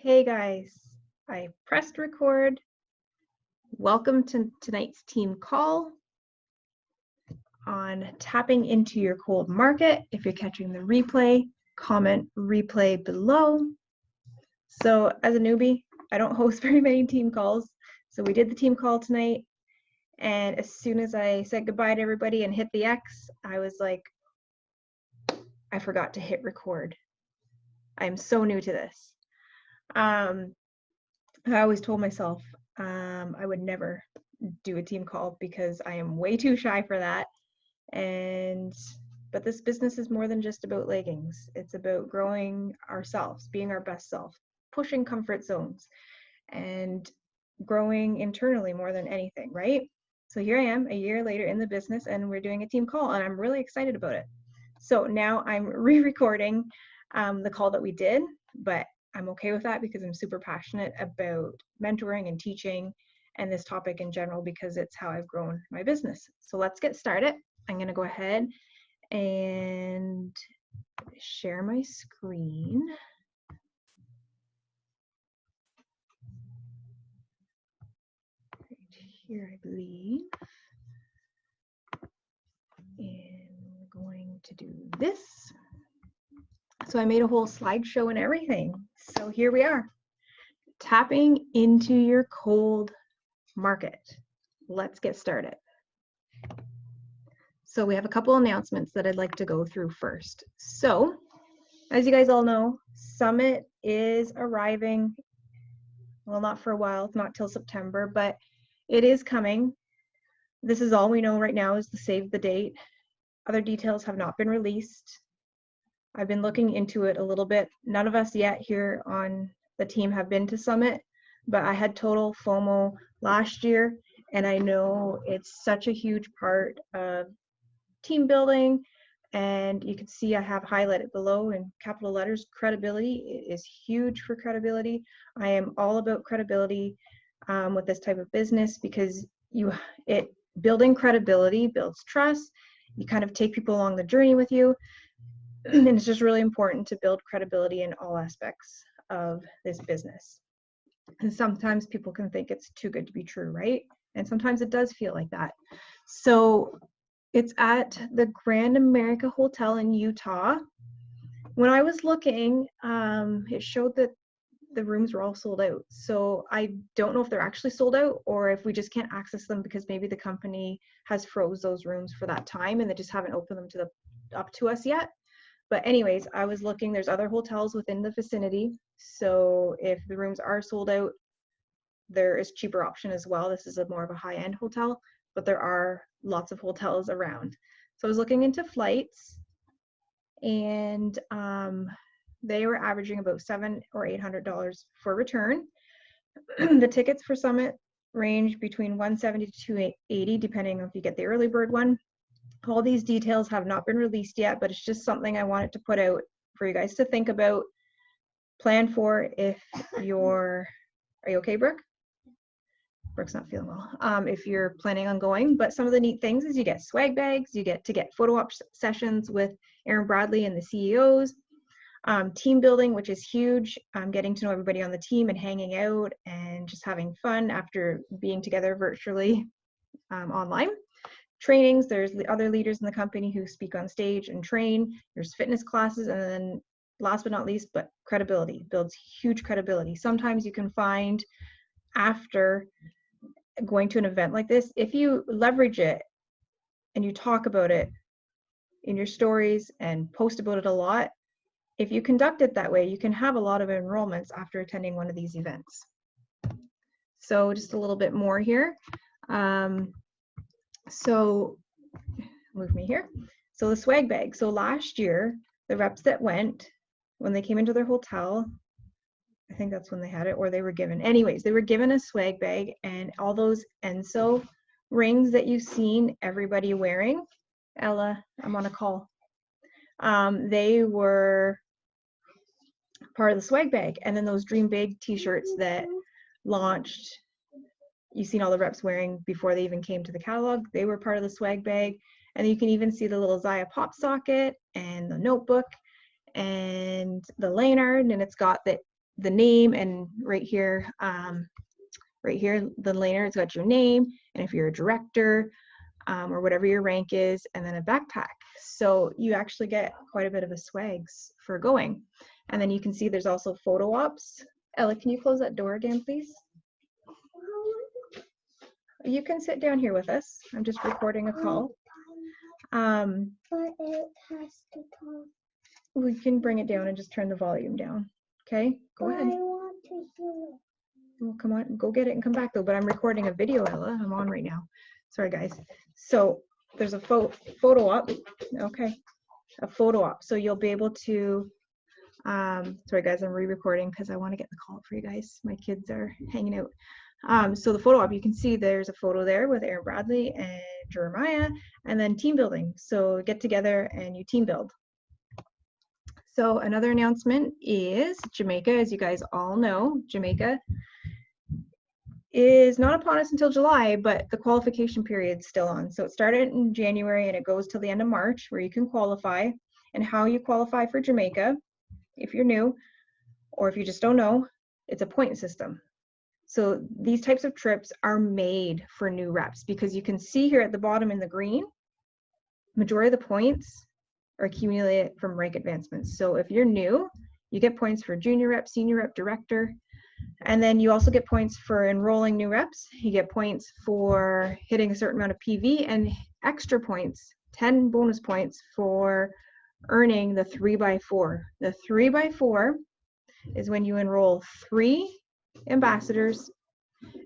Hey guys, I pressed record. Welcome to tonight's team call on tapping into your cold market. If you're catching the replay, comment replay below. So as a newbie, I don't host very many team calls. So we did the team call tonight. And as soon as I said goodbye to everybody and hit the X, I was like, I forgot to hit record. I'm so new to this. I always told myself I would never do a team call because I am way too shy for that. But this business is more than just about leggings. It's about growing ourselves, being our best self, pushing comfort zones, and growing internally more than anything, right? So here I am a year later in the business and we're doing a team call and I'm really excited about it. So now I'm re-recording the call that we did, but I'm okay with that because I'm super passionate about mentoring and teaching and this topic in general because it's how I've grown my business. So let's get started. I'm going to go ahead and share my screen. Right here, I believe. And we're going to do this. So I made a whole slideshow and everything. So here we are, tapping into your cold market. Let's get started. So we have a couple announcements that I'd like to go through first. So as you guys all know, Summit is arriving. Well, not for a while, not till September, but it is coming. This is all we know right now is the save the date. Other details have not been released. I've been looking into it a little bit. None of us yet here on the team have been to Summit, but I had total FOMO last year, and I know it's such a huge part of team building. And you can see I have highlighted below in capital letters, credibility. It is huge for credibility. I am all about credibility with this type of business because building credibility builds trust. You kind of take people along the journey with you. And it's just really important to build credibility in all aspects of this business. And sometimes people can think it's too good to be true, right? And sometimes it does feel like that. So it's at the Grand America Hotel in Utah. When I was looking, it showed that the rooms were all sold out. So I don't know if they're actually sold out or if we just can't access them because maybe the company has froze those rooms for that time and they just haven't opened them up to us yet. But anyways, I was looking, there's other hotels within the vicinity. So if the rooms are sold out, there is cheaper option as well. This is more of a high-end hotel, but there are lots of hotels around. So I was looking into flights and they were averaging about $700 or $800 for return. The tickets for Summit range between $170 to $280, depending on if you get the early bird one. All these details have not been released yet, but it's just something I wanted to put out for you guys to think about, plan for if you're, are you okay, Brooke? Brooke's not feeling well. If you're planning on going, but some of the neat things is you get swag bags, you get to get photo op sessions with Aaron Bradley and the CEOs, team building, which is huge, getting to know everybody on the team and hanging out and just having fun after being together virtually online. Trainings, there's the other leaders in the company who speak on stage and train, there's fitness classes, and then last but not least, but credibility, builds huge credibility. Sometimes you can find after going to an event like this, if you leverage it and you talk about it in your stories and post about it a lot, if you conduct it that way, you can have a lot of enrollments after attending one of these events. So just a little bit more here. So move me here. So the swag bag. So last year, the reps that went, when they came into their hotel, I think that's when they had it, or they were given. Anyways, they were given a swag bag and all those Enso rings that you've seen everybody wearing. Ella, I'm on a call. They were part of the swag bag. And then those Dream Big t-shirts that launched, you've seen all the reps wearing before they even came to the catalog, they were part of the swag bag. And you can even see the little Zaya pop socket and the notebook and the lanyard, and it's got the the name, and right here, the laner, it's got your name, and if you're a director, or whatever your rank is, and then a backpack. So you actually get quite a bit of a swags for going. And then you can see there's also photo ops. Ella, can you close that door again, please? You can sit down here with us. I'm just recording a call. But it has to talk. We can bring it down and just turn the volume down. Okay, go ahead. I want to hear it. Well, come on, go get it and come back though. But I'm recording a video, Ella. I'm on right now. Sorry, guys. So there's a photo op. Okay, a photo op. So you'll be able to. Sorry, guys, I'm re-recording because I want to get the call for you guys. My kids are hanging out. So the photo op, you can see there's a photo there with Aaron Bradley and Jeremiah, and then team building. So get together and you team build. So another announcement is Jamaica, as you guys all know, Jamaica is not upon us until July, but the qualification period's still on. So it started in January and it goes till the end of March, where you can qualify. And how you qualify for Jamaica, if you're new, or if you just don't know, it's a point system. So these types of trips are made for new reps, because you can see here at the bottom in the green, majority of the points are accumulated from rank advancements. So if you're new, you get points for junior rep, senior rep, director, and then you also get points for enrolling new reps. You get points for hitting a certain amount of PV, and extra points, 10 bonus points for earning the 3x4. The 3x4 is when you enroll 3 ambassadors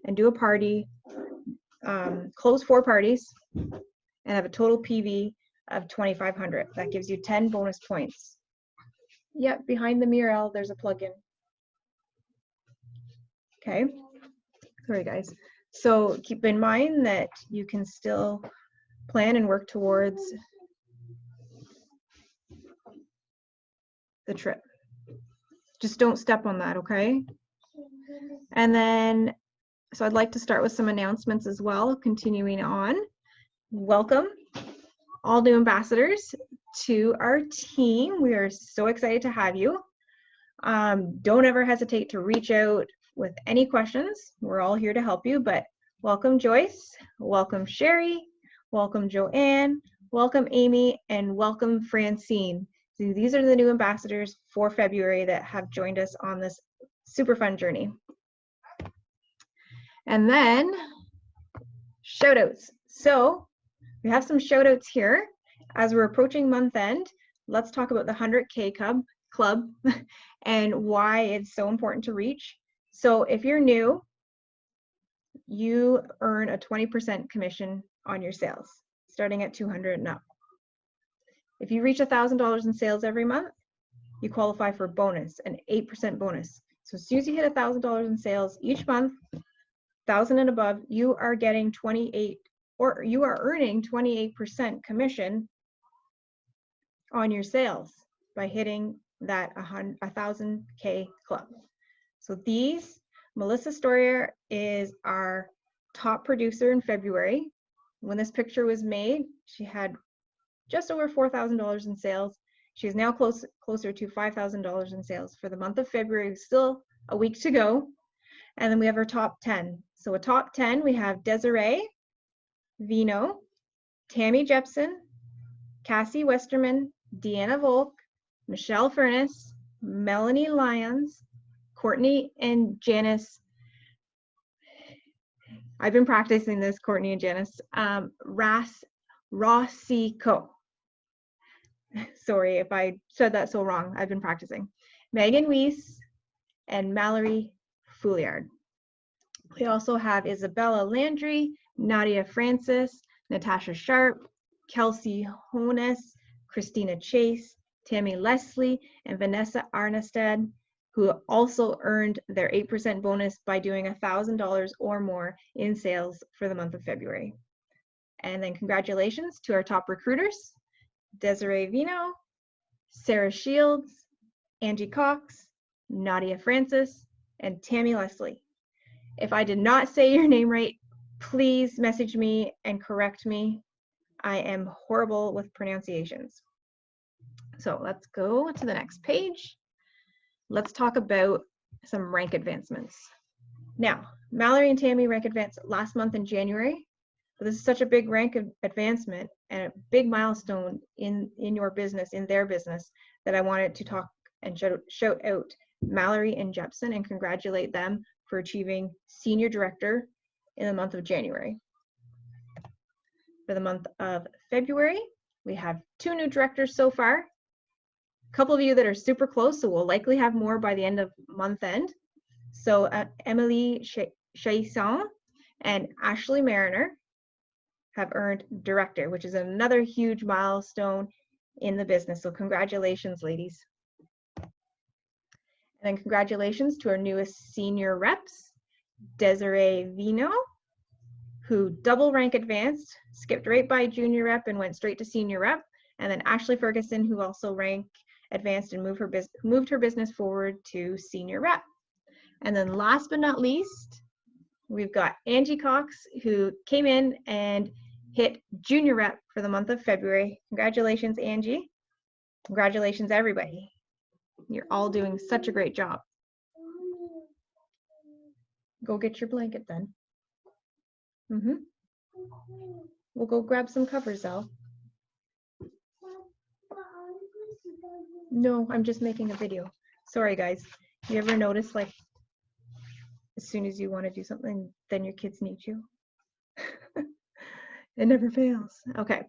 and do a party, close 4 parties, and have a total PV of 2,500. That gives you 10 bonus points. Yep, behind the mural, there's a plugin. Okay, sorry guys. So keep in mind that you can still plan and work towards the trip. Just don't step on that, okay? And then, so I'd like to start with some announcements as well, continuing on. Welcome, all new ambassadors, to our team. We are so excited to have you. Don't ever hesitate to reach out with any questions. We're all here to help you, but welcome Joyce, welcome Sherry, welcome Joanne, welcome Amy, and welcome Francine. So these are the new ambassadors for February that have joined us on this super fun journey. And then shout outs. So we have some shout outs here. As we're approaching month end, let's talk about the 100K Club and why it's so important to reach. So if you're new, you earn a 20% commission on your sales, starting at 200 and up. If you reach $1,000 in sales every month, you qualify for bonus, an 8% bonus. So as soon as you hit $1,000 in sales each month, 1,000 and above, you are getting you are earning 28% commission on your sales by hitting that 1,000K club. So Melissa Storier is our top producer in February. When this picture was made, she had just over $4,000 in sales. She is now closer to $5,000 in sales for the month of February. Still a week to go. And then we have our top 10. So a top 10, we have Desiree Vino, Tammy Jepson, Cassie Westerman, Deanna Volk, Michelle Furness, Melanie Lyons, Courtney and Janice. I've been practicing this, Courtney and Janice. Rossico. Sorry if I said that so wrong. I've been practicing. Megan Weiss and Mallory Fouliard. We also have Isabella Landry, Nadia Francis, Natasha Sharp, Kelsey Honus, Christina Chase, Tammy Leslie, and Vanessa Arnestad, who also earned their 8% bonus by doing $1,000 or more in sales for the month of February. And then congratulations to our top recruiters, Desiree Vino, Sarah Shields, Angie Cox, Nadia Francis, and Tammy Leslie. If I did not say your name right, please message me and correct me. I am horrible with pronunciations. So let's go to the next page. Let's talk about some rank advancements. Now, Mallory and Tammy rank advanced last month in January, but this is such a big rank advancement and a big milestone in your business, in their business, that I wanted to talk and shout out Mallory and Jepson and congratulate them for achieving Senior Director in the month of January. For the month of February, we have 2 new directors so far. A couple of you that are super close, so we'll likely have more by the end of month end. So Emily Chaisson and Ashley Mariner have earned director, which is another huge milestone in the business. So congratulations, ladies. And then congratulations to our newest senior reps, Desiree Vino, who double rank advanced, skipped right by junior rep and went straight to senior rep. And then Ashley Ferguson, who also rank advanced and moved her business forward to senior rep. And then last but not least, we've got Angie Cox, who came in and hit junior rep for the month of February. Congratulations, Angie. Congratulations, everybody. You're all doing such a great job. Go get your blanket then. We'll go grab some covers, Elle. No, I'm just making a video. Sorry, guys. You ever notice, like, as soon as you want to do something, then your kids need you? It never fails. Okay.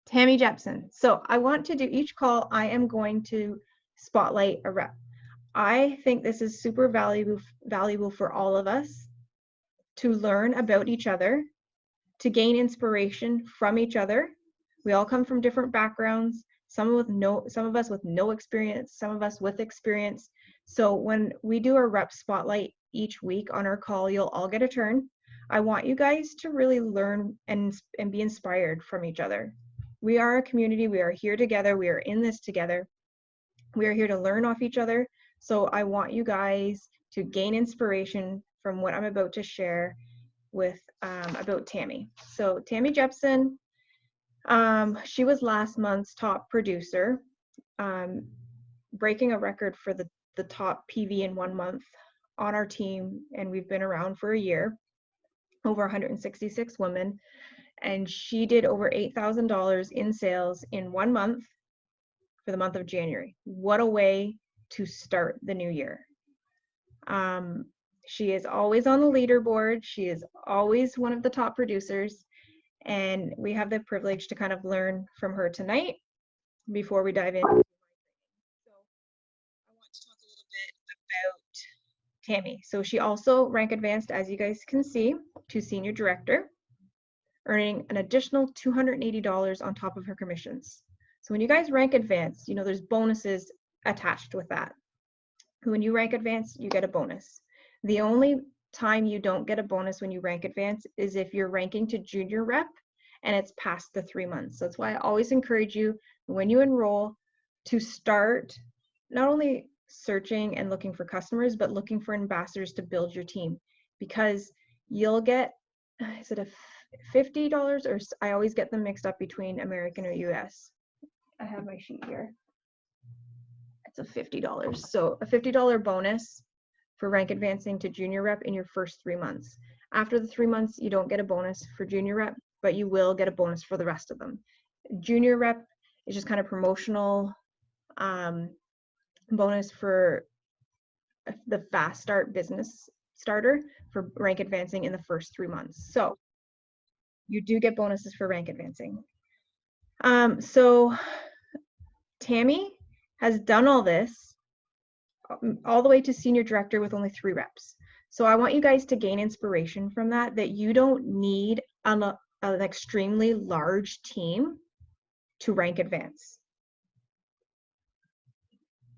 Tammy Jepson. So I want to do each call. I am going to spotlight a rep. I think this is super valuable for all of us to learn about each other, to gain inspiration from each other. We all come from different backgrounds. Some of us with no experience, some of us with experience. So when we do a rep spotlight each week on our call, you'll all get a turn. I want you guys to really learn and be inspired from each other. We are a community. We are here together. We are in this together. We are here to learn off each other. So I want you guys to gain inspiration from what I'm about to share with about Tammy. So Tammy Jepson, she was last month's top producer, breaking a record for the top PV in 1 month on our team, and we've been around for a year, over 166 women, and she did over $8,000 in sales in 1 month for the month of January. What a way to start the new year. She is always on the leaderboard. She is always one of the top producers, and we have the privilege to kind of learn from her tonight before we dive in. So I want to talk a little bit about Tammy. So she also rank advanced, as you guys can see, to senior director, earning an additional $280 on top of her commissions. So when you guys rank advanced, you know, there's bonuses attached with that. When you rank advanced, you get a bonus. The only time you don't get a bonus when you rank advanced is if you're ranking to junior rep and it's past the 3 months. So that's why I always encourage you when you enroll to start not only searching and looking for customers, but looking for ambassadors to build your team, because you'll get, is it a $50, or I always get them mixed up between American or US. I have my sheet here. It's a $50. So a $50 bonus for rank advancing to junior rep in your first 3 months. After the 3 months, you don't get a bonus for junior rep, but you will get a bonus for the rest of them. Junior rep is just kind of promotional bonus for the fast start business starter for rank advancing in the first 3 months. So you do get bonuses for rank advancing. So Tammy has done all this all the way to senior director with only 3 reps. So I want you guys to gain inspiration from that you don't need an extremely large team to rank advance.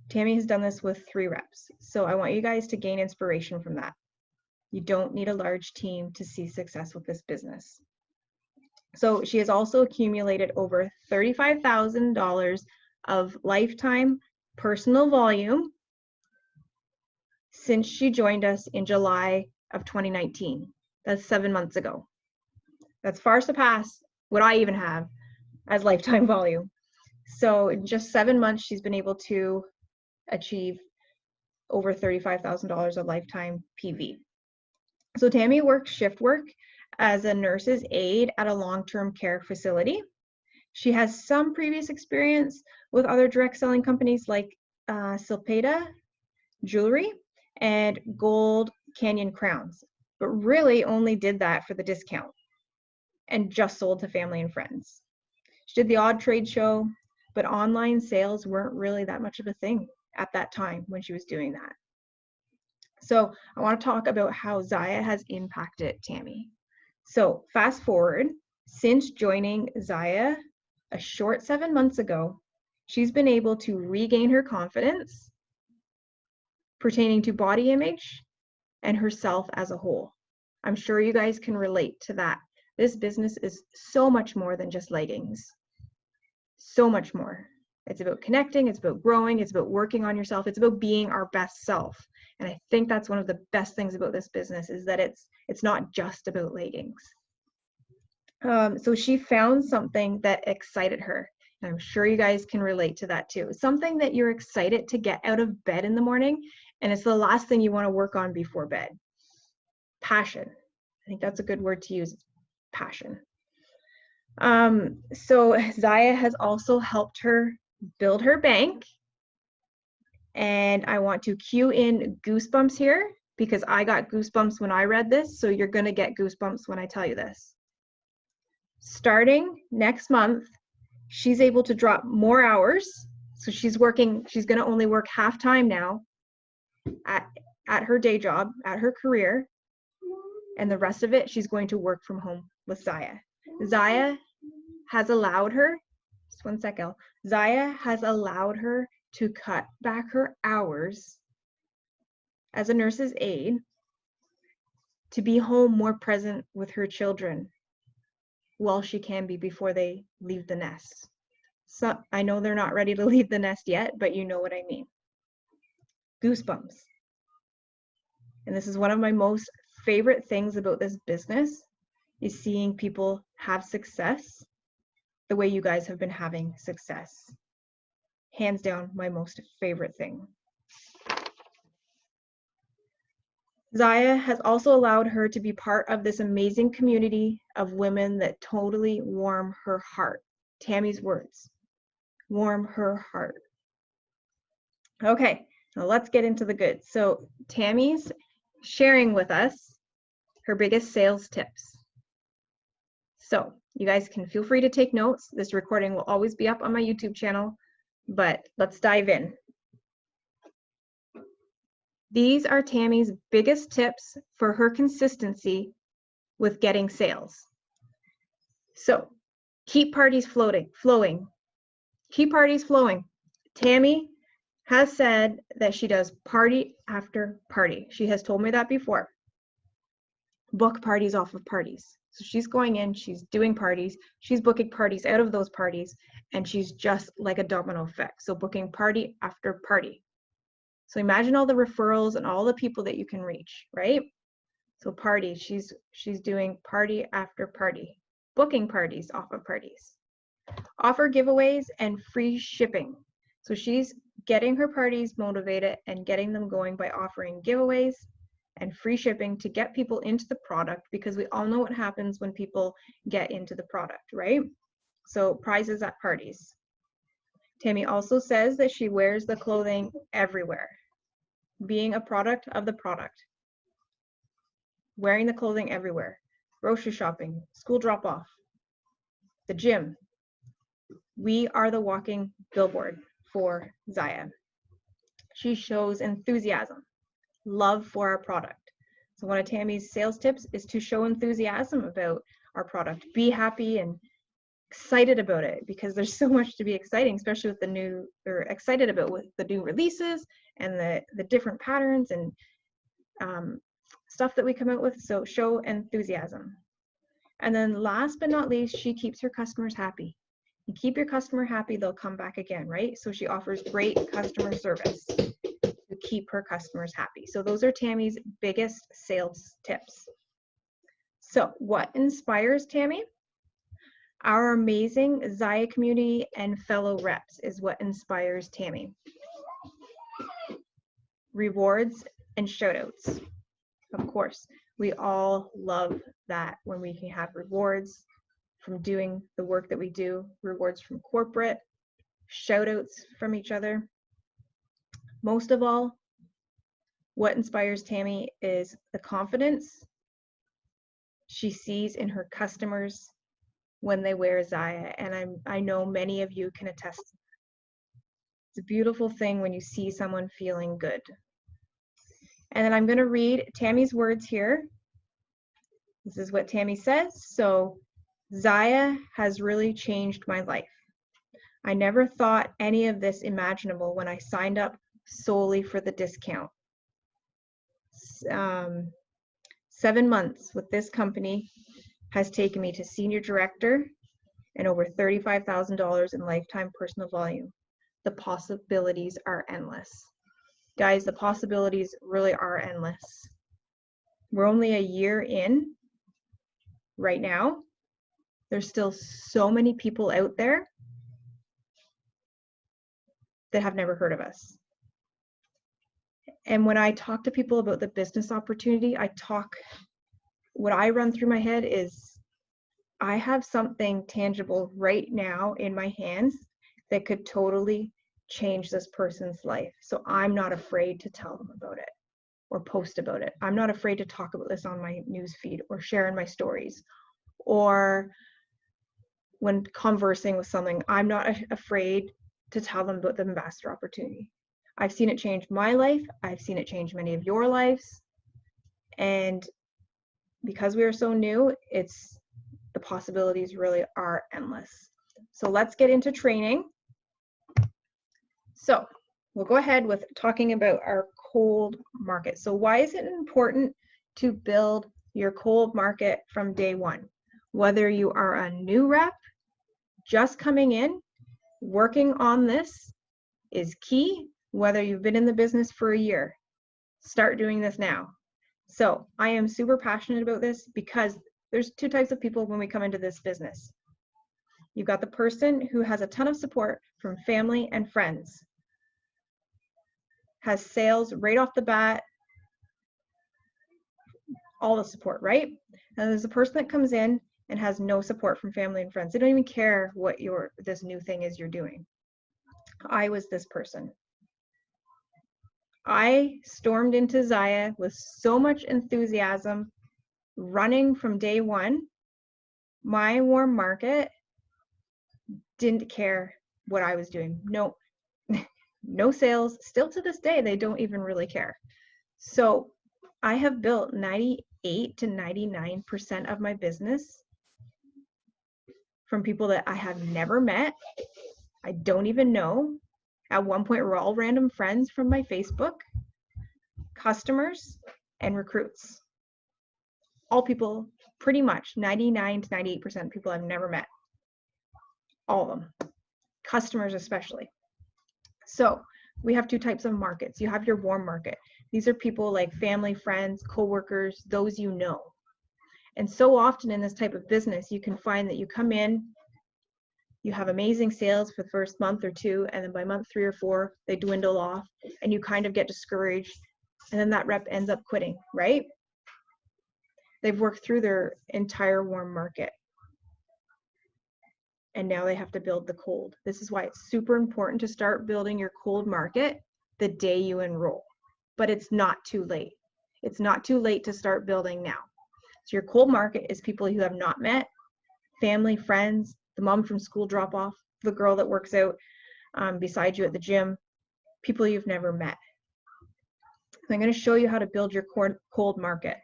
Tammy has done this with 3 reps. So I want you guys to gain inspiration from that. You don't need a large team to see success with this business. So she has also accumulated over $35,000 of lifetime personal volume since she joined us in July of 2019. That's 7 months ago. That's far surpassed what I even have as lifetime volume. So in just 7 months, she's been able to achieve over $35,000 of lifetime PV. So Tammy works shift work as a nurse's aide at a long-term care facility. She has some previous experience with other direct selling companies like Silpeda Jewelry and Gold Canyon Crowns, but really only did that for the discount and just sold to family and friends. She did the odd trade show, but online sales weren't really that much of a thing at that time when she was doing that. So I want to talk about how Zaya has impacted Tammy. So fast forward, since joining Zaya a short 7 months ago, she's been able to regain her confidence pertaining to body image and herself as a whole. I'm sure you guys can relate to that. This business is so much more than just leggings. So much more. It's about connecting, it's about growing, it's about working on yourself, it's about being our best self. And I think that's one of the best things about this business is that it's not just about leggings. So she found something that excited her. And I'm sure you guys can relate to that too. Something that you're excited to get out of bed in the morning, and it's the last thing you want to work on before bed. Passion. I think that's a good word to use. Passion. So Zaya has also helped her build her bank. And I want to cue in goosebumps here because I got goosebumps when I read this. So you're going to get goosebumps when I tell you this. Starting next month, she's able to drop more hours. So she's going to only work half time now at her day job, at her career. And the rest of it, she's going to work from home with Zaya. Zaya has allowed her, just one second, Zaya has allowed her to cut back her hours as a nurse's aide to be home more present with her children while she can be before they leave the nest. So I know they're not ready to leave the nest yet, but you know what I mean. Goosebumps. And this is one of my most favorite things about this business is seeing people have success the way you guys have been having success. Hands down, my most favorite thing. Zaya has also allowed her to be part of this amazing community of women that totally warm her heart. Tammy's words, warm her heart. Okay, now let's get into the goods. So Tammy's sharing with us her biggest sales tips. So you guys can feel free to take notes. This recording will always be up on my YouTube channel, but let's dive in. These are Tammy's biggest tips for her consistency with getting sales. So keep parties flowing. Keep parties flowing. Tammy has said that she does party after party. She has told me that before. Book parties off of parties. So she's going in, she's doing parties, she's booking parties out of those parties, and she's just like a domino effect. So booking party after party. So imagine all the referrals and all the people that you can reach, right? So parties, she's doing party after party, booking parties off of parties. Offer giveaways and free shipping. So she's getting her parties motivated and getting them going by offering giveaways and free shipping to get people into the product, because we all know what happens when people get into the product, right? So prizes at parties. Tammy also says that she wears the clothing everywhere, being a product of the product. Wearing the clothing everywhere. Grocery shopping, school drop-off, the gym. We are the walking billboard for Zaya. She shows enthusiasm, love for our product. So one of Tammy's sales tips is to show enthusiasm about our product. Be happy and excited about it, because there's so much to be exciting, especially with the new, or excited about with the new releases and the different patterns and stuff that we come out with. So show enthusiasm. And then last but not least, she keeps her customers happy. You keep your customer happy, they'll come back again, right? So she offers great customer service to keep her customers happy. So those are Tammy's biggest sales tips. So what inspires Tammy? Our amazing Zaya community and fellow reps is what inspires Tammy. rewards and shout outs. Of course, we all love that when we can have rewards from doing the work that we do, rewards from corporate, shout outs from each other. Most of all, what inspires Tammy is the confidence she sees in her customers when they wear Zyia, and I know many of you can attest to that. It's a beautiful thing when you see someone feeling good. And then I'm going to read Tammy's words here. This is what Tammy says. So, Zyia has really changed my life. I never thought any of this imaginable when I signed up solely for the discount. 7 months with this company has taken me to senior director and over $35,000 in lifetime personal volume. The possibilities are endless. Guys, the possibilities really are endless. We're only a year in right now. There's still so many people out there that have never heard of us. And when I talk to people about the business opportunity, what I run through my head is I have something tangible right now in my hands that could totally change this person's life. So I'm not afraid to tell them about it or post about it. I'm not afraid to talk about this on my news feed or share in my stories, or when conversing with something, I'm not afraid to tell them about the ambassador opportunity. I've seen it change my life. I've seen it change many of your lives. And because we are so new, the possibilities really are endless. So let's get into training. So we'll go ahead with talking about our cold market. So why is it important to build your cold market from day one? Whether you are a new rep, just coming in, working on this is key. Whether you've been in the business for a year, start doing this now. So I am super passionate about this because there's two types of people when we come into this business. You've got the person who has a ton of support from family and friends, has sales right off the bat, all the support, right? And there's a person that comes in and has no support from family and friends. They don't even care what this new thing is you're doing. I was this person. I stormed into Zyia with so much enthusiasm, running from day one. My warm market didn't care what I was doing. No, no sales. Still to this day, they don't even really care. So I have built 98 to 99% of my business from people that I have never met. I don't even know. At one point, we're all random friends from my Facebook, customers, and recruits. All people, pretty much 99 to 98% people I've never met. All of them, customers especially. So we have two types of markets. You have your warm market. These are people like family, friends, coworkers, those you know. And so often in this type of business, you can find that you come in, you have amazing sales for the first month or two, and then by month 3 or 4, they dwindle off, and you kind of get discouraged, and then that rep ends up quitting, right? They've worked through their entire warm market, and now they have to build the cold. This is why it's super important to start building your cold market the day you enroll, but it's not too late. It's not too late to start building now. So your cold market is people you have not met, family, friends, the mom from school drop off, the girl that works out beside you at the gym, people you've never met. I'm going to show you how to build your cold market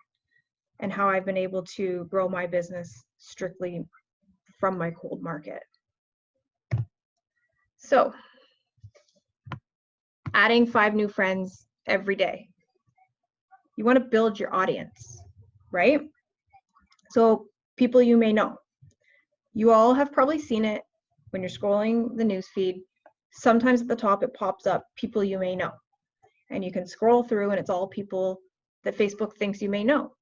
and how I've been able to grow my business strictly from my cold market. So, adding 5 new friends every day. You want to build your audience, right? So, people you may know. You all have probably seen it when you're scrolling the news feed. Sometimes at the top it pops up people you may know. And you can scroll through and it's all people that Facebook thinks you may know.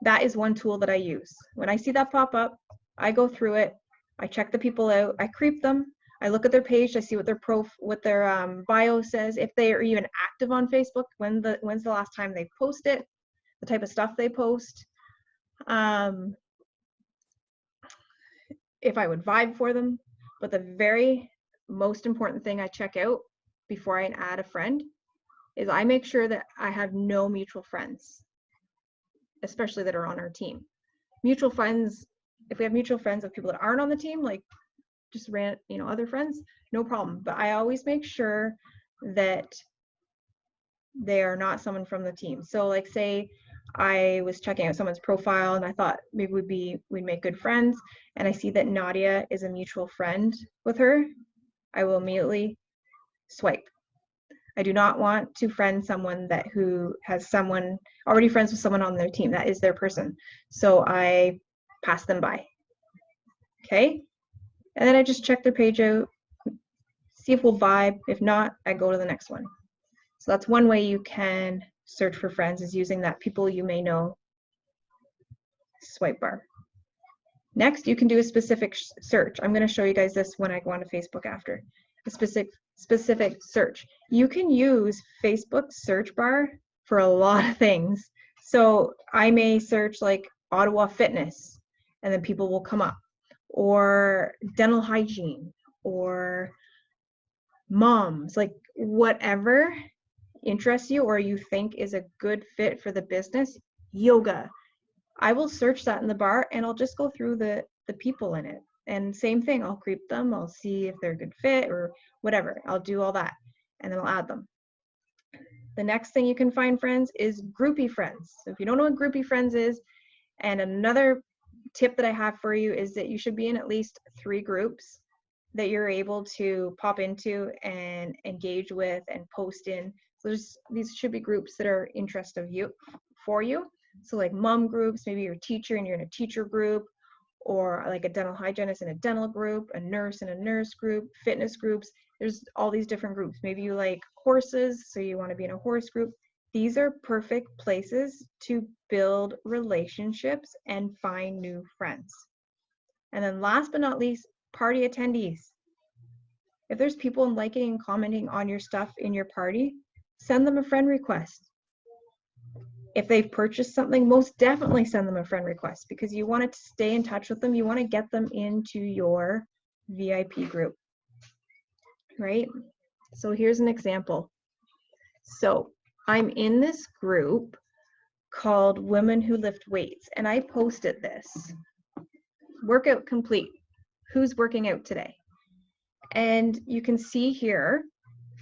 That is one tool that I use. When I see that pop up, I go through it, I check the people out, I creep them, I look at their page, I see what their bio says, if they are even active on Facebook, when's the last time they post it, the type of stuff they post, if I would vibe for them. But the very most important thing I check out before I add a friend is I make sure that I have no mutual friends, especially that are on our team. Mutual friends, if we have mutual friends of people that aren't on the team, like just other friends, no problem. But I always make sure that they are not someone from the team. So like say I was checking out someone's profile and I thought maybe we'd make good friends, and I see that Nadia is a mutual friend with her, I will immediately swipe. I do not want to friend someone who has someone already friends with someone on their team. That is their person. So I pass them by. Okay? And then I just check their page out, see if we'll vibe. If not, I go to the next one. So that's one way you can search for friends, is using that people you may know swipe bar. Next, you can do a specific search. I'm going to show you guys this when I go on to Facebook after. A specific search. You can use Facebook search bar for a lot of things. So I may search like Ottawa fitness, and then people will come up, or dental hygiene, or moms, like whatever interests you or you think is a good fit for the business. Yoga, I will search that in the bar and I'll just go through the people in it. And same thing, I'll creep them, I'll see if they're a good fit or whatever. I'll do all that and then I'll add them. The next thing you can find friends is groupie friends. So if you don't know what groupie friends is, and another tip that I have for you is that you should be in at least 3 groups that you're able to pop into and engage with and post in. So these should be groups that are interest of you for you. So like mom groups, maybe you're a teacher and you're in a teacher group, or like a dental hygienist in a dental group, a nurse in a nurse group, fitness groups. There's all these different groups. Maybe you like horses, so you want to be in a horse group. These are perfect places to build relationships and find new friends. And then last but not least, party attendees. If there's people liking and commenting on your stuff in your party, send them a friend request. If they've purchased something, most definitely send them a friend request, because you want to stay in touch with them. You want to get them into your VIP group, right? So here's an example. So I'm in this group called Women Who Lift Weights, and I posted this. Workout complete. Who's working out today? And you can see here,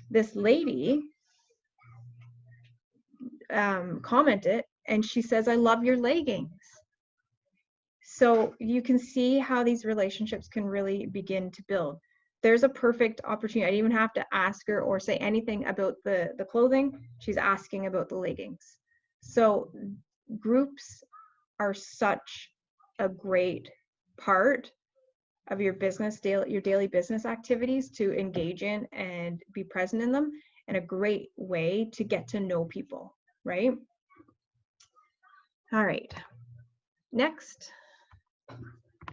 this lady commented, and she says, "I love your leggings." So you can see how these relationships can really begin to build. There's a perfect opportunity. I didn't even have to ask her or say anything about the clothing. She's asking about the leggings. So groups are such a great part of your business, your daily business activities to engage in and be present in them, and a great way to get to know people, right? All right, next,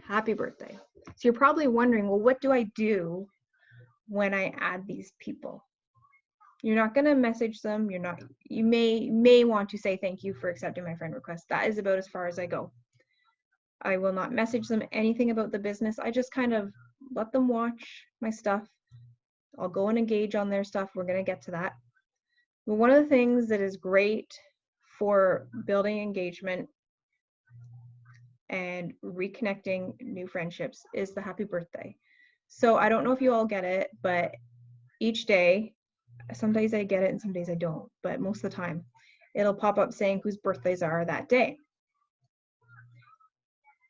happy birthday. So you're probably wondering, well, what do I do when I add these people? You're not going to message them. You may want to say thank you for accepting my friend request. That is about as far as I go. I will not message them anything about the business. I just kind of let them watch my stuff. I'll go and engage on their stuff. We're going to get to that. But one of the things that is great for building engagement and reconnecting new friendships is the happy birthday. So I don't know if you all get it, but each day, some days I get it and some days I don't, but most of the time it'll pop up saying whose birthdays are that day.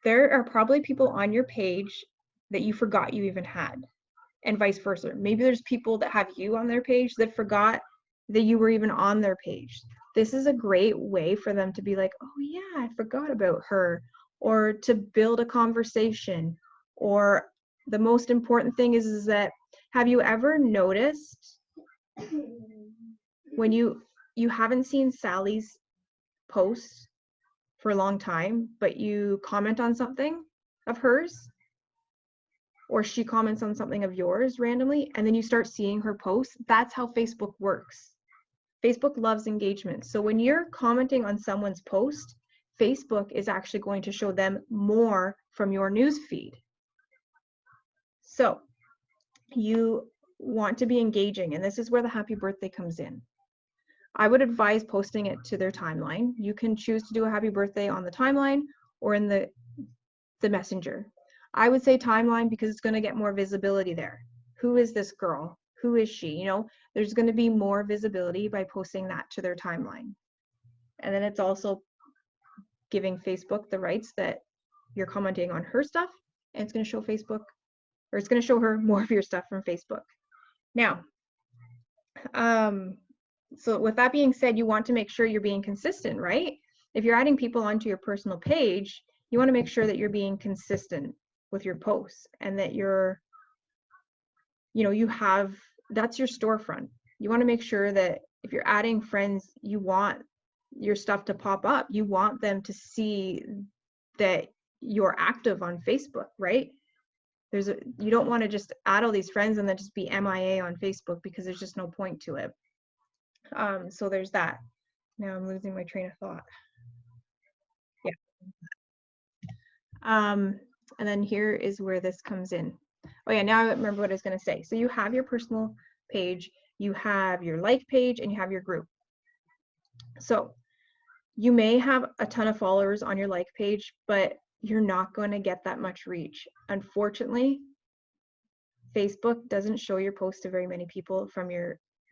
There are probably people on your page that you forgot you even had, and vice versa. Maybe there's people that have you on their page that forgot that you were even on their page. This is a great way for them to be like, oh yeah, I forgot about her, or to build a conversation. Or the most important thing is that, have you ever noticed when you haven't seen Sally's posts for a long time, but you comment on something of hers, or she comments on something of yours randomly, and then you start seeing her posts. That's how Facebook works. Facebook loves engagement. So when you're commenting on someone's post, Facebook is actually going to show them more from your news feed. So you want to be engaging, and this is where the happy birthday comes in. I would advise posting it to their timeline. You can choose to do a happy birthday on the timeline or in the messenger. I would say timeline because it's going to get more visibility there. Who is this girl? Who is she? You know, there's going to be more visibility by posting that to their timeline. And then it's also giving Facebook the rights that you're commenting on her stuff, and it's going to show Facebook, or it's going to show her more of your stuff from Facebook. Now, so with that being said, you want to make sure you're being consistent, right? If you're adding people onto your personal page, you want to make sure that you're being consistent with your posts, and that you're, you know, you have, that's your storefront. You want to make sure that if you're adding friends, you want your stuff to pop up. You want them to see that you're active on Facebook, right? You don't want to just add all these friends and then just be MIA on Facebook, because there's just no point to it. So there's that. Now I'm losing my train of thought. Yeah. And then here is where this comes in. Oh yeah, now I remember what I was going to say. So you have your personal page, you have your like page, and you have your group. So you may have a ton of followers on your like page, but you're not going to get that much reach. Unfortunately, Facebook doesn't show your post to very many people from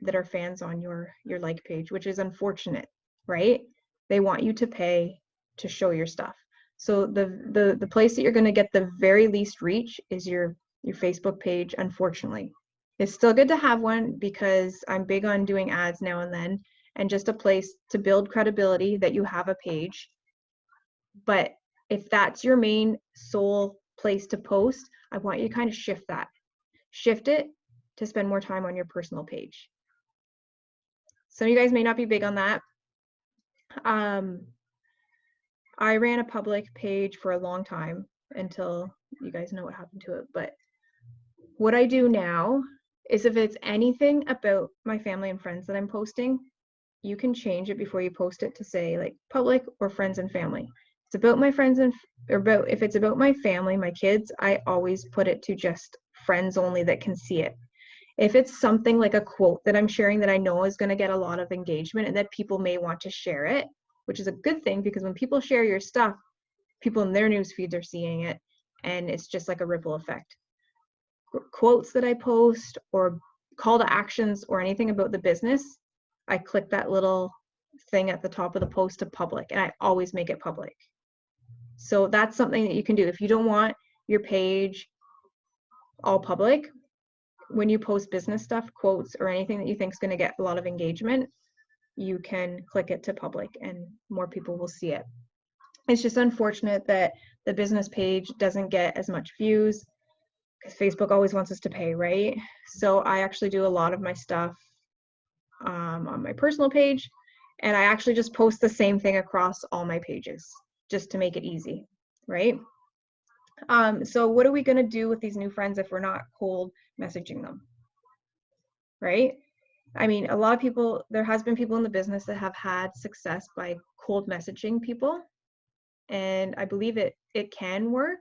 that are fans on your like page, which is unfortunate, right? They want you to pay to show your stuff. So the place that you're going to get the very least reach is your Facebook page, unfortunately. It's still good to have one, because I'm big on doing ads now and then, and just a place to build credibility that you have a page. But if that's your main sole place to post, I want you to kind of shift it to spend more time on your personal page. Some of you guys may not be big on that. I ran a public page for a long time until you guys know what happened to it. But what I do now is, if it's anything about my family and friends that I'm posting, you can change it before you post it to say like public or friends and family. It's about my friends if it's about my family, my kids, I always put it to just friends only that can see it. If it's something like a quote that I'm sharing that I know is going to get a lot of engagement and that people may want to share it, which is a good thing, because when people share your stuff, people in their news feeds are seeing it, and it's just like a ripple effect. Quotes that I post, or call to actions, or anything about the business, I click that little thing at the top of the post to public, and I always make it public. So that's something that you can do. If you don't want your page all public, when you post business stuff, quotes, or anything that you think is going to get a lot of engagement, you can click it to public and more people will see it. It's just unfortunate that the business page doesn't get as much views, because Facebook always wants us to pay, right? So I actually do a lot of my stuff on my personal page, and I actually just post the same thing across all my pages just to make it easy, right? So what are we going to do with these new friends if we're not cold messaging them, right? I mean, a lot of people, there has been people in the business that have had success by cold messaging people, and I believe it can work.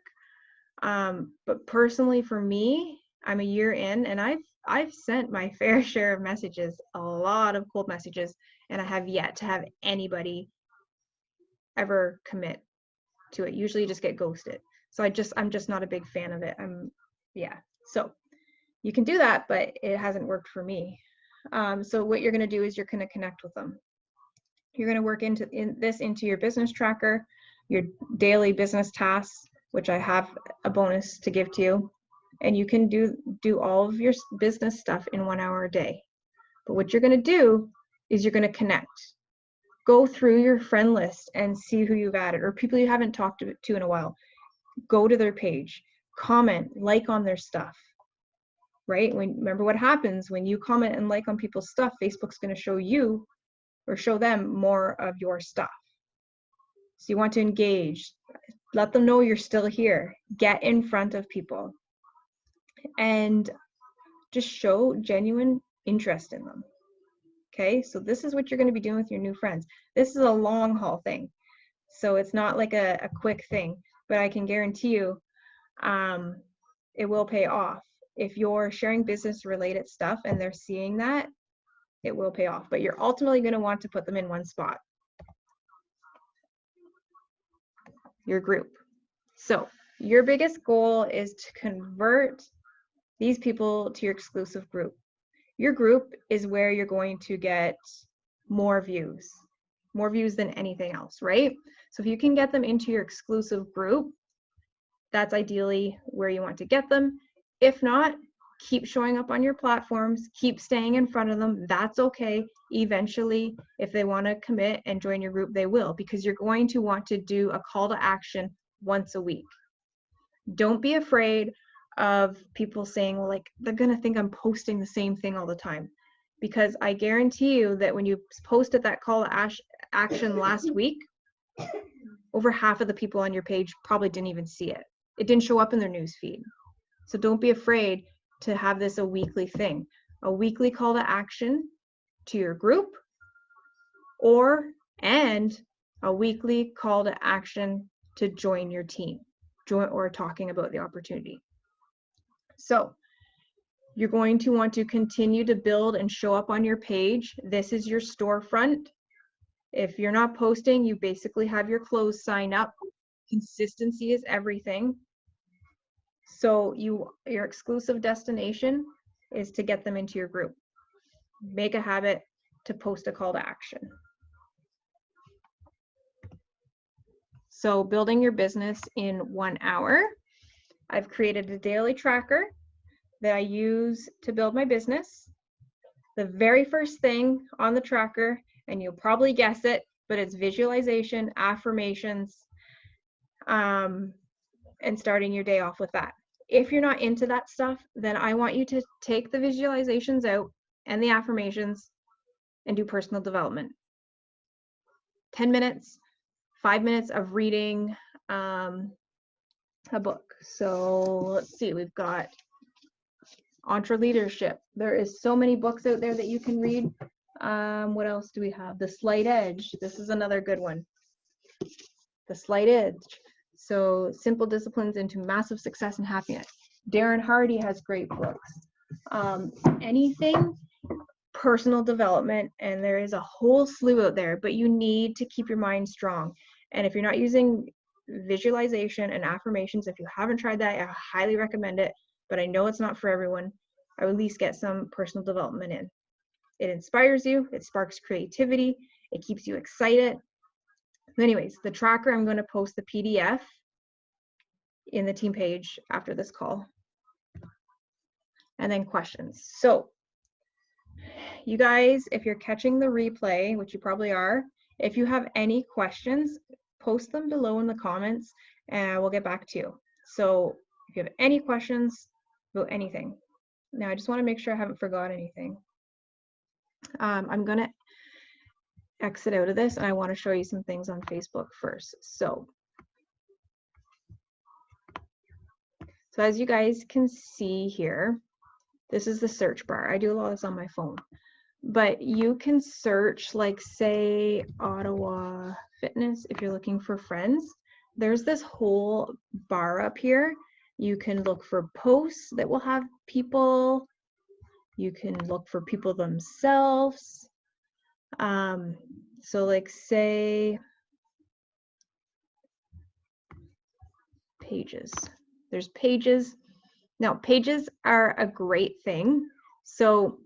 But personally for me, I'm a year in, and I've sent my fair share of messages, a lot of cold messages, and I have yet to have anybody ever commit to it. Usually you just get ghosted. So I'm just not a big fan of it. Yeah. So you can do that, but it hasn't worked for me. So what you're going to do is you're going to connect with them. You're going to work into your business tracker, your daily business tasks, which I have a bonus to give to you. And you can do all of your business stuff in 1 hour a day. But what you're going to do is you're going to connect. Go through your friend list and see who you've added, or people you haven't talked to in a while. Go to their page, comment, like on their stuff, right? Remember what happens when you comment and like on people's stuff, Facebook's going to show you or show them more of your stuff. So you want to engage, let them know you're still here, get in front of people. and just show genuine interest in them. Okay, so this is what you're going to be doing with your new friends. This is a long haul thing. So it's not like a quick thing, but I can guarantee you it will pay off. If you're sharing business related stuff and they're seeing that, it will pay off. But you're ultimately going to want to put them in one spot. Your group. So your biggest goal is to convert these people to your exclusive group. Your group is where you're going to get more views than anything else, right? So if you can get them into your exclusive group, that's ideally where you want to get them. If not, keep showing up on your platforms, keep staying in front of them. That's okay. Eventually, if they want to commit and join your group, they will, because you're going to want to do a call to action once a week. Don't be afraid of people saying, well, like, they're going to think I'm posting the same thing all the time. Because I guarantee you that when you posted that call to action last week, over half of the people on your page probably didn't even see it. It didn't show up in their news feed. So don't be afraid to have this a weekly thing, a weekly call to action to your group, and a weekly call to action to join your team, or talking about the opportunity. So you're going to want to continue to build and show up on your page. This is your storefront. If you're not posting, you basically have your clothes sign up. Consistency is everything. So your exclusive destination is to get them into your group. Make a habit to post a call to action. So building your business in 1 hour. I've created a daily tracker that I use to build my business. The very first thing on the tracker, and you'll probably guess it, but it's visualization, affirmations, and starting your day off with that. If you're not into that stuff, then I want you to take the visualizations out and the affirmations and do personal development. 10 minutes, 5 minutes of reading a book. So let's see, we've got EntreLeadership. There is so many books out there that you can read. What else do we have? The Slight Edge. This is another good one. The Slight Edge. So Simple Disciplines into Massive Success and Happiness. Darren Hardy has great books. Anything personal development, and there is a whole slew out there, but you need to keep your mind strong. And if you're not using visualization and affirmations, if you haven't tried that, I highly recommend it, but I know it's not for everyone. I would at least get some personal development in. It inspires you, it sparks creativity, it keeps you excited. Anyways, the tracker, I'm going to post the PDF in the team page after this call. And then questions. So you guys, if you're catching the replay, which you probably are, if you have any questions, post them below in the comments and we'll get back to you. So if you have any questions about anything. Now, I just want to make sure I haven't forgot anything. I'm going to exit out of this and I want to show you some things on Facebook first. So as you guys can see here, this is the search bar. I do a lot of this on my phone, but you can search, like, say, Ottawa Fitness. If you're looking for friends, there's this whole bar up here. You can look for posts that will have people. You can look for people themselves. So like, say, pages. There's pages. Now, pages are a great thing. So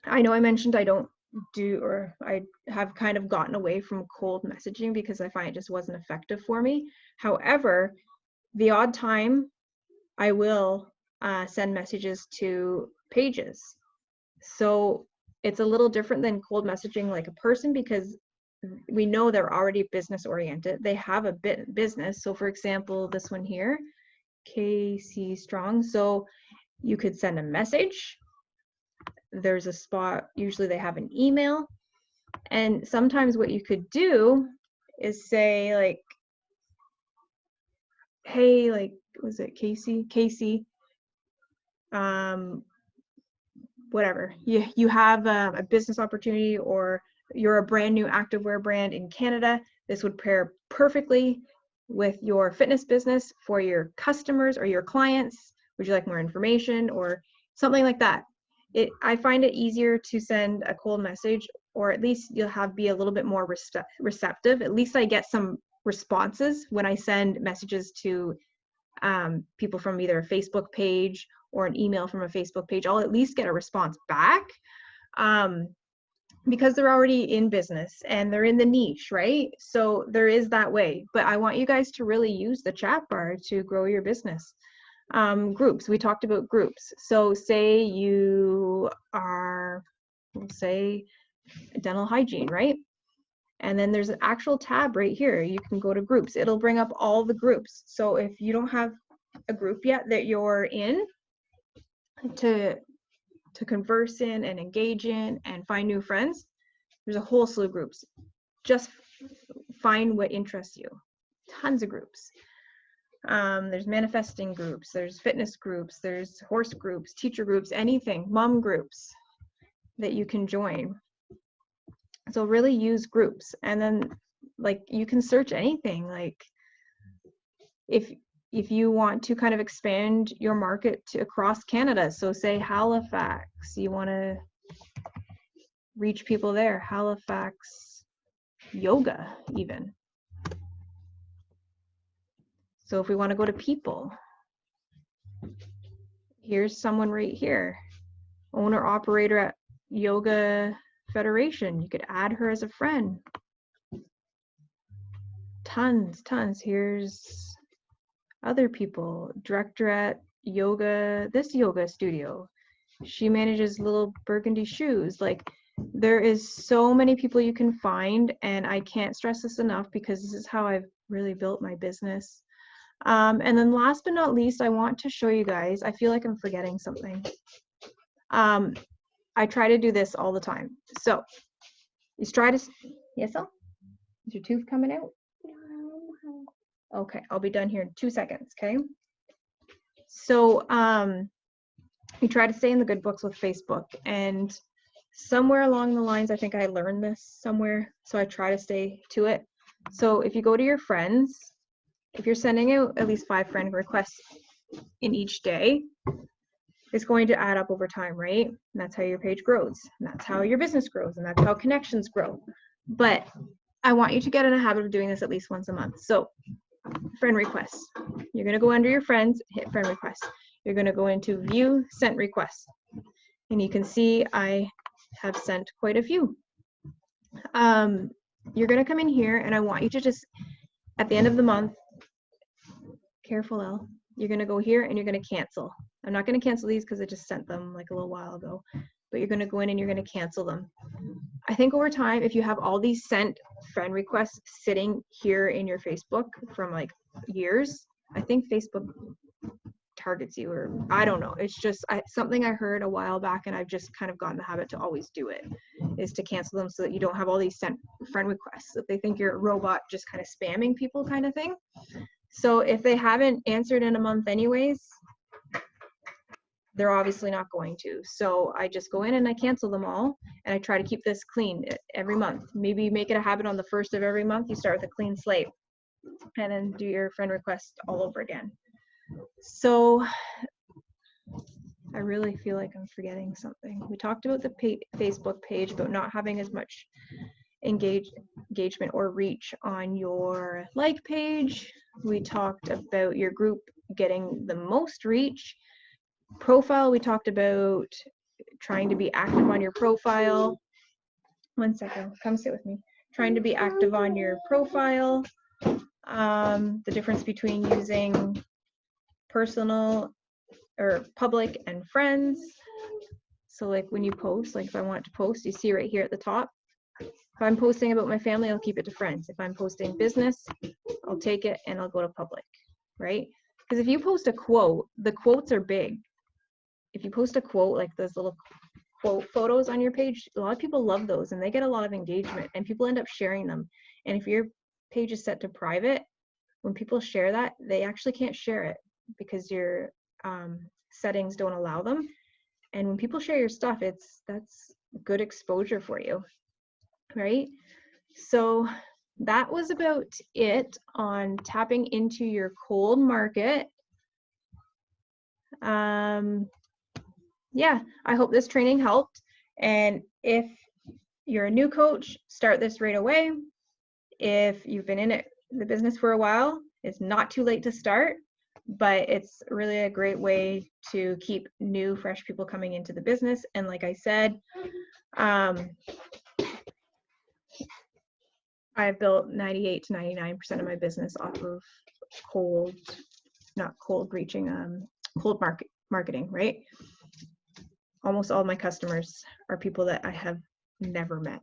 I know I mentioned I don't do, or I have kind of gotten away from cold messaging because I find it just wasn't effective for me. However, the odd time I will send messages to pages. So it's a little different than cold messaging like a person, because we know they're already business oriented. They have a business. So for example, this one here, KC Strong. So you could send a message. There's a spot, usually they have an email. And sometimes what you could do is say, like, hey, like, was it Casey? Casey, whatever. You have a business opportunity, or you're a brand new activewear brand in Canada. This would pair perfectly with your fitness business for your customers or your clients. Would you like more information or something like that? I find it easier to send a cold message, or at least you'll be a little bit more receptive. At least I get some responses when I send messages to people from either a Facebook page or an email from a Facebook page. I'll at least get a response back because they're already in business and they're in the niche, right? So there is that way. But I want you guys to really use the chat bar to grow your business. Groups, we talked about groups. So say you are, say, dental hygiene, right? And then there's an actual tab right here. You can go to groups. It'll bring up all the groups. So if you don't have a group yet that you're in to converse in and engage in and find new friends, there's a whole slew of groups. Just find what interests you. Tons of groups. There's manifesting groups, there's fitness groups, there's horse groups, teacher groups, anything, mom groups that you can join. So really use groups. And then like you can search anything. Like if you want to kind of expand your market to across Canada, so say Halifax, you want to reach people there, Halifax yoga even. So if we want to go to people, here's someone right here, owner operator at Yoga Federation. You could add her as a friend. Tons. Here's other people, director at this yoga studio. She manages Little Burgundy Shoes. Like there is so many people you can find, and I can't stress this enough because this is how I've really built my business. And then last but not least, I want to show you guys, I feel like I'm forgetting something. I try to do this all the time. So you try to, yes, so? Is your tooth coming out? Okay, I'll be done here in 2 seconds, okay? So you try to stay in the good books with Facebook, and somewhere along the lines, I think I learned this somewhere, so I try to stay to it. So if you go to your friends, if you're sending out at least 5 friend requests in each day, it's going to add up over time, right? And that's how your page grows, and that's how your business grows, and that's how connections grow. But I want you to get in a habit of doing this at least once a month. So friend requests, you're going to go under your friends, hit friend requests. You're going to go into view sent requests, and you can see I have sent quite a few. You're going to come in here, and I want you to just, at the end of the month, careful Elle, you're going to go here and you're going to cancel. I'm not going to cancel these because I just sent them like a little while ago, but you're going to go in and you're going to cancel them. I think over time, if you have all these sent friend requests sitting here in your Facebook from like years, I think Facebook targets you, or I don't know. It's just something I heard a while back, and I've just kind of gotten the habit to always do it, is to cancel them so that you don't have all these sent friend requests. If they think you're a robot just kind of spamming people kind of thing. So if they haven't answered in a month anyways, they're obviously not going to. So I just go in and I cancel them all, and I try to keep this clean every month. Maybe make it a habit on the 1st of every month. You start with a clean slate and then do your friend request all over again. So I really feel like I'm forgetting something. We talked about the Facebook page, about not having as much engagement or reach on your like page. We talked about your group getting the most reach. Profile, we talked about trying to be active on your profile. 1 second, come sit with me. Trying to be active on your profile. The difference between using personal or public and friends. So like when you post, like if I want to post, you see right here at the top. If I'm posting about my family, I'll keep it to friends. If I'm posting business, I'll take it and I'll go to public, right? Because if you post a quote, the quotes are big. If you post a quote, like those little quote photos on your page, a lot of people love those and they get a lot of engagement, and people end up sharing them. And if your page is set to private, when people share that, they actually can't share it because you're settings don't allow them. And when people share your stuff, that's good exposure for you, right? So that was about it on tapping into your cold market. Yeah, I hope this training helped. And if you're a new coach, start this right away. If you've been in the business for a while, it's not too late to start, but it's really a great way to keep new, fresh people coming into the business. And like I said, I've built 98 to 99% of my business off of cold marketing, right? Almost all my customers are people that I have never met,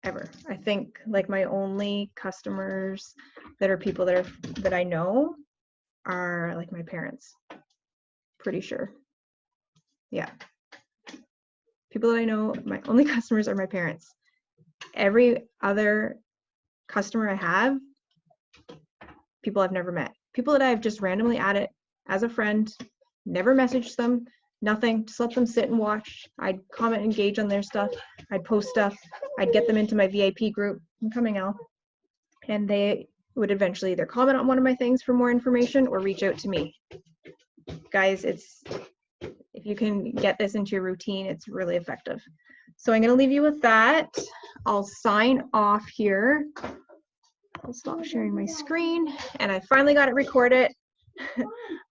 ever. I think like my only customers that are people that I know are like my parents. Pretty sure. Yeah. People that I know, my only customers are my parents. Every other customer I have, people I've never met. People that I've just randomly added as a friend, never messaged them, nothing, just let them sit and watch. I'd comment, engage on their stuff. I'd post stuff. I'd get them into my VIP group. I'm coming out. And they would eventually either comment on one of my things for more information or reach out to me. Guys, if you can get this into your routine, it's really effective. So I'm going to leave you with that. I'll sign off here. I'll stop sharing my screen, and I finally got it recorded.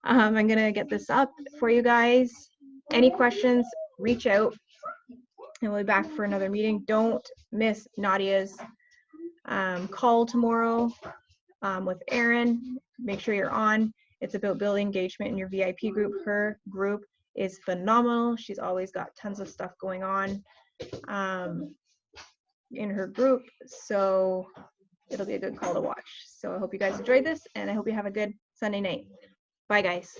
I'm going to get this up for you guys. Any questions, reach out, and we'll be back for another meeting. Don't miss Nadia's call tomorrow with Erin. Make sure you're on. It's about building engagement in your VIP group. Her group is phenomenal. She's always got tons of stuff going on in her group. So it'll be a good call to watch. So I hope you guys enjoyed this, and I hope you have a good Sunday night. Bye, guys.